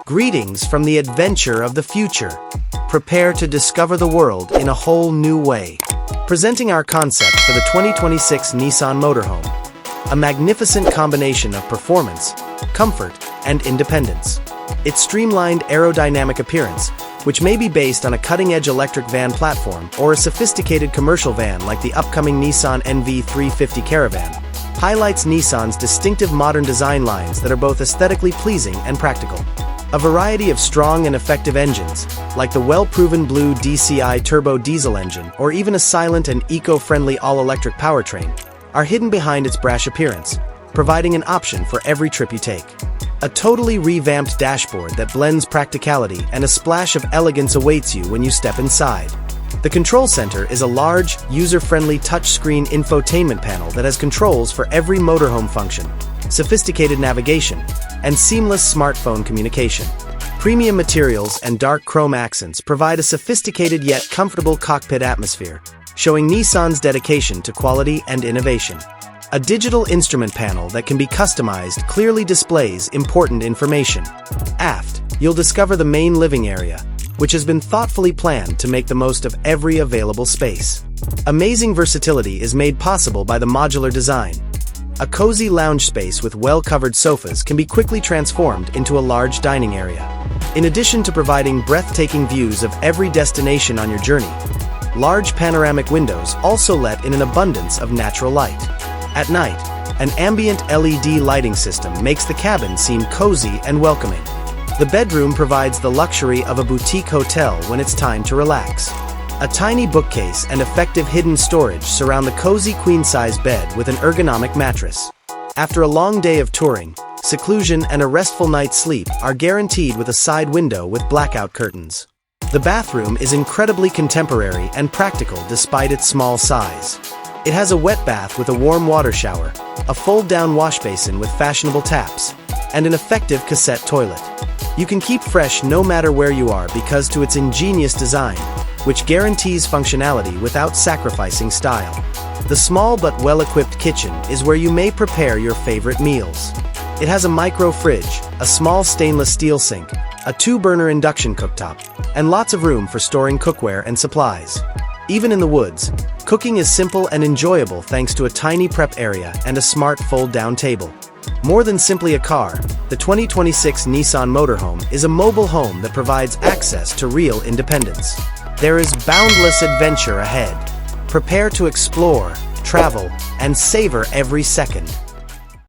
Greetings from the adventure of the future. Prepare to discover the world in a whole new way. Presenting our concept for the 2026 Nissan Motorhome. A magnificent combination of performance, comfort, and independence. Its streamlined aerodynamic appearance, which may be based on a cutting-edge electric van platform or a sophisticated commercial van like the upcoming Nissan NV350 Caravan, highlights Nissan's distinctive modern design lines that are both aesthetically pleasing and practical. A variety of strong and effective engines, like the well-proven Blue DCI turbo diesel engine or even a silent and eco-friendly all-electric powertrain, are hidden behind its brash appearance, providing an option for every trip you take. A totally revamped dashboard that blends practicality and a splash of elegance awaits you when you step inside. The control center is a large, user-friendly touchscreen infotainment panel that has controls for every motorhome function, sophisticated navigation, and seamless smartphone communication. Premium materials and dark chrome accents provide a sophisticated yet comfortable cockpit atmosphere, showing Nissan's dedication to quality and innovation. A digital instrument panel that can be customized clearly displays important information. Aft, you'll discover the main living area, which has been thoughtfully planned to make the most of every available space. Amazing versatility is made possible by the modular design. A cozy lounge space with well-covered sofas can be quickly transformed into a large dining area. In addition to providing breathtaking views of every destination on your journey, large panoramic windows also let in an abundance of natural light. At night, an ambient LED lighting system makes the cabin seem cozy and welcoming. The bedroom provides the luxury of a boutique hotel when it's time to relax. A tiny bookcase and effective hidden storage surround the cozy queen-size bed with an ergonomic mattress. After a long day of touring, seclusion and a restful night's sleep are guaranteed with a side window with blackout curtains. The bathroom is incredibly contemporary and practical despite its small size. It has a wet bath with a warm water shower, a fold-down wash basin with fashionable taps, and an effective cassette toilet. You can keep fresh no matter where you are because to its ingenious design, which guarantees functionality without sacrificing style. The small but well-equipped kitchen is where you may prepare your favorite meals. It has a micro fridge, a small stainless steel sink, a 2-burner induction cooktop, and lots of room for storing cookware and supplies. Even in the woods, cooking is simple and enjoyable thanks to a tiny prep area and a smart fold-down table. More than simply a car, the 2026 Nissan Motorhome is a mobile home that provides access to real independence. There is boundless adventure ahead. Prepare to explore, travel, and savor every second.